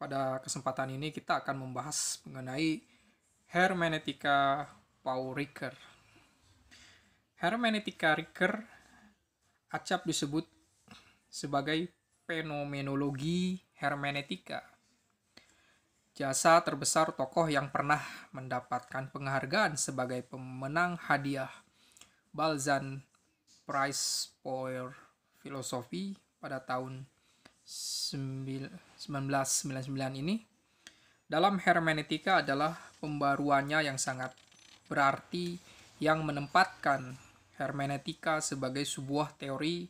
Pada kesempatan ini kita akan membahas mengenai hermeneutika Paul Ricoeur. Hermeneutika Ricoeur acap disebut sebagai fenomenologi hermeneutika. Jasa terbesar tokoh yang pernah mendapatkan penghargaan sebagai pemenang hadiah Balzan Prize for Philosophy pada tahun 1999 ini. Dalam hermeneutika adalah pembaruannya yang sangat berarti yang menempatkan hermeneutika sebagai sebuah teori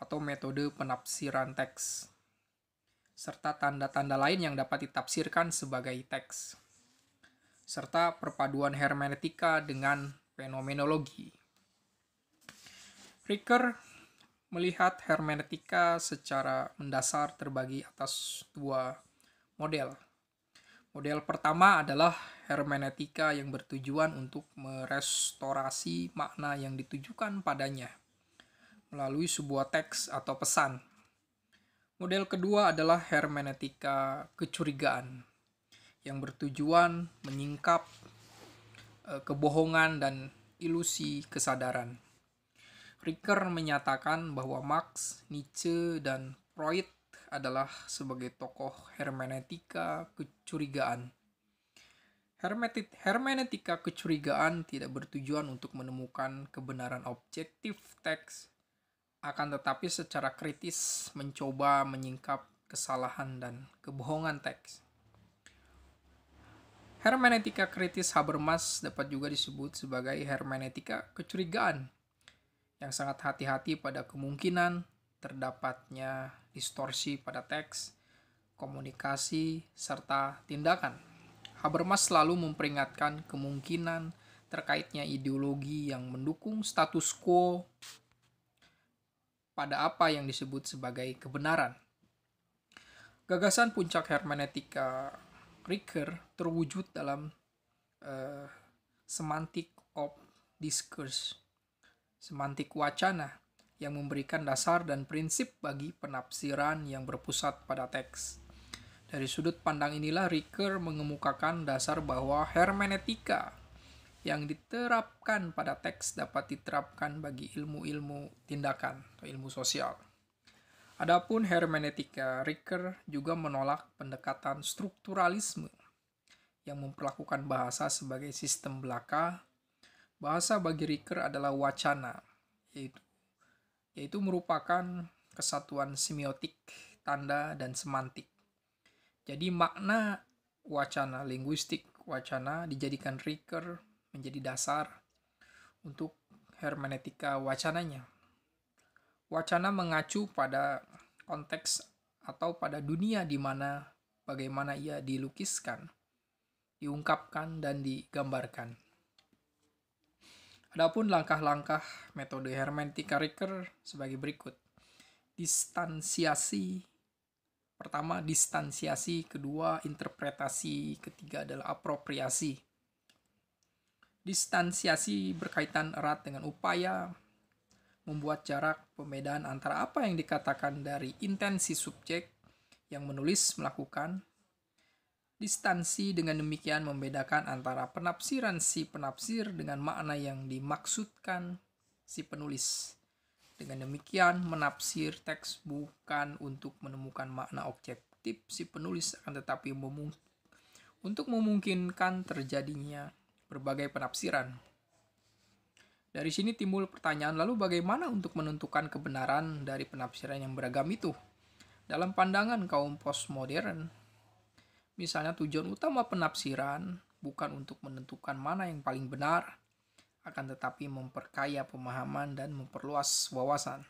atau metode penafsiran teks serta tanda-tanda lain yang dapat ditafsirkan sebagai teks, serta perpaduan hermeneutika dengan fenomenologi. Ricoeur melihat hermeneutika secara mendasar terbagi atas dua model. Model pertama adalah hermeneutika yang bertujuan untuk merestorasi makna yang ditujukan padanya melalui sebuah teks atau pesan. Model kedua adalah hermeneutika kecurigaan yang bertujuan menyingkap kebohongan dan ilusi kesadaran. Ricoeur menyatakan bahwa Marx, Nietzsche, dan Freud adalah sebagai tokoh hermeneutika kecurigaan. Hermeneutika kecurigaan tidak bertujuan untuk menemukan kebenaran objektif teks, akan tetapi secara kritis mencoba menyingkap kesalahan dan kebohongan teks. Hermeneutika kritis Habermas dapat juga disebut sebagai hermeneutika kecurigaan, yang sangat hati-hati pada kemungkinan terdapatnya distorsi pada teks, komunikasi, serta tindakan. Habermas selalu memperingatkan kemungkinan terkaitnya ideologi yang mendukung status quo pada apa yang disebut sebagai kebenaran. Gagasan puncak hermeneutika Ricoeur terwujud dalam semantik of discourse, semantik wacana, yang memberikan dasar dan prinsip bagi penafsiran yang berpusat pada teks. Dari sudut pandang inilah Ricoeur mengemukakan dasar bahwa hermeneutika yang diterapkan pada teks dapat diterapkan bagi ilmu-ilmu tindakan atau ilmu sosial. Adapun hermeneutika Ricoeur juga menolak pendekatan strukturalisme yang memperlakukan bahasa sebagai sistem belaka. Bahasa bagi Ricoeur adalah wacana, yaitu merupakan kesatuan semiotik, tanda, dan semantik. Jadi makna wacana, linguistik wacana dijadikan Ricoeur menjadi dasar untuk hermeneutika wacananya. Wacana mengacu pada konteks atau pada dunia di mana bagaimana ia dilukiskan, diungkapkan, dan digambarkan. Adapun langkah-langkah metode hermeneutika Ricoeur sebagai berikut. Pertama, distansiasi. Kedua, interpretasi. Ketiga adalah apropriasi. Distansiasi berkaitan erat dengan upaya membuat jarak pembedaan antara apa yang dikatakan dari intensi subjek yang menulis melakukan. Distansi dengan demikian membedakan antara penafsiran si penafsir dengan makna yang dimaksudkan si penulis. Dengan demikian, menafsir teks bukan untuk menemukan makna objektif si penulis, akan tetapi untuk memungkinkan terjadinya berbagai penafsiran. Dari sini timbul pertanyaan, lalu bagaimana untuk menentukan kebenaran dari penafsiran yang beragam itu? Dalam pandangan kaum postmodern, misalnya tujuan utama penafsiran bukan untuk menentukan mana yang paling benar, akan tetapi memperkaya pemahaman dan memperluas wawasan.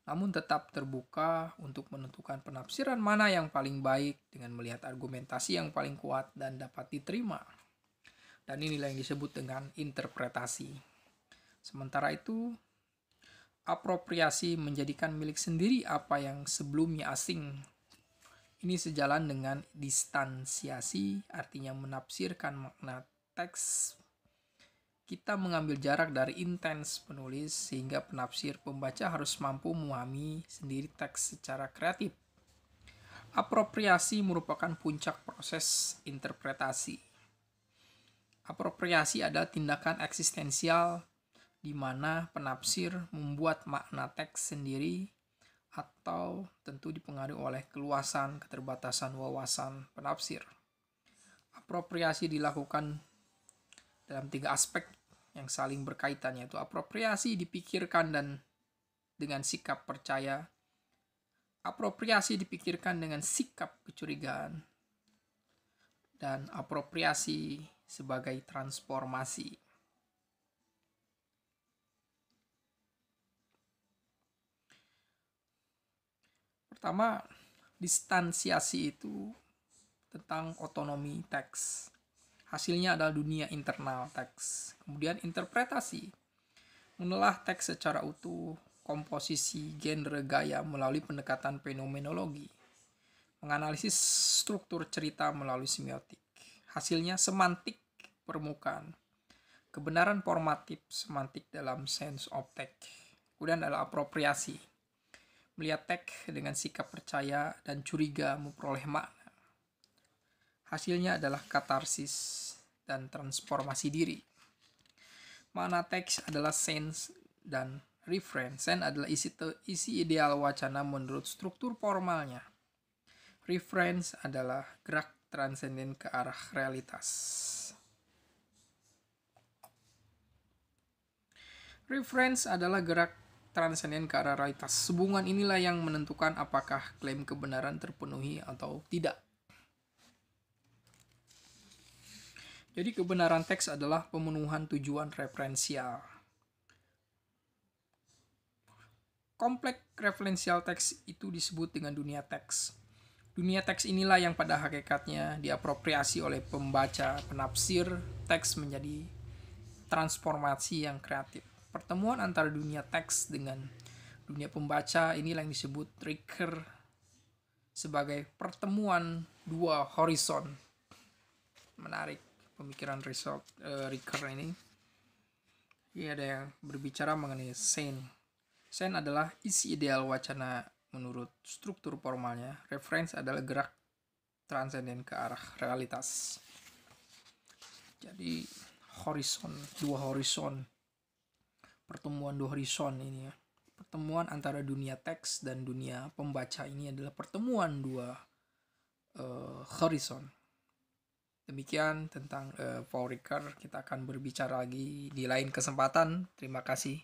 Namun tetap terbuka untuk menentukan penafsiran mana yang paling baik dengan melihat argumentasi yang paling kuat dan dapat diterima. Dan inilah yang disebut dengan interpretasi. Sementara itu, apropriasi menjadikan milik sendiri apa yang sebelumnya asing. Ini sejalan dengan distansiasi, artinya menafsirkan makna teks. Kita mengambil jarak dari intens penulis sehingga penafsir pembaca harus mampu memahami sendiri teks secara kreatif. Apropriasi merupakan puncak proses interpretasi. Apropriasi adalah tindakan eksistensial di mana penafsir membuat makna teks sendiri atau tentu dipengaruhi oleh keluasan keterbatasan wawasan penafsir. Apropriasi dilakukan dalam 3 aspek yang saling berkaitan, yaitu apropriasi dipikirkan dan dengan sikap percaya, apropriasi dipikirkan dengan sikap kecurigaan, dan apropriasi sebagai transformasi. Pertama, distansiasi itu tentang otonomi teks. Hasilnya adalah dunia internal teks. Kemudian interpretasi, menelaah teks secara utuh, komposisi, genre, gaya melalui pendekatan fenomenologi. Menganalisis struktur cerita melalui semiotik. Hasilnya semantik permukaan. Kebenaran formatif semantik dalam sense of text. Kemudian adalah apropriasi. Melihat teks dengan sikap percaya dan curiga memperoleh makna. Hasilnya adalah katarsis dan transformasi diri. Makna teks adalah sense dan reference. Sense adalah isi ideal wacana menurut struktur formalnya. Reference adalah gerak transenden ke arah realitas. Reference adalah gerak transenden ke arah realitas. Hubungan inilah yang menentukan apakah klaim kebenaran terpenuhi atau tidak. Jadi kebenaran teks adalah pemenuhan tujuan referensial. Kompleks referensial teks itu disebut dengan dunia teks. Dunia teks inilah yang pada hakikatnya diapropriasi oleh pembaca, penafsir teks menjadi transformasi yang kreatif. Pertemuan antara dunia teks dengan dunia pembaca inilah yang disebut Ricoeur sebagai pertemuan 2 horizon. Menarik pemikiran Ricoeur ini. Ini ada yang berbicara mengenai scene. Scene adalah isi ideal wacana menurut struktur formalnya. Reference adalah gerak transenden ke arah realitas. Jadi horizon, 2 horizon. Pertemuan 2 horizon ini ya. Pertemuan antara dunia teks dan dunia pembaca ini adalah pertemuan 2 horizon. Demikian tentang Paul Ricoeur. Kita akan berbicara lagi di lain kesempatan. Terima kasih.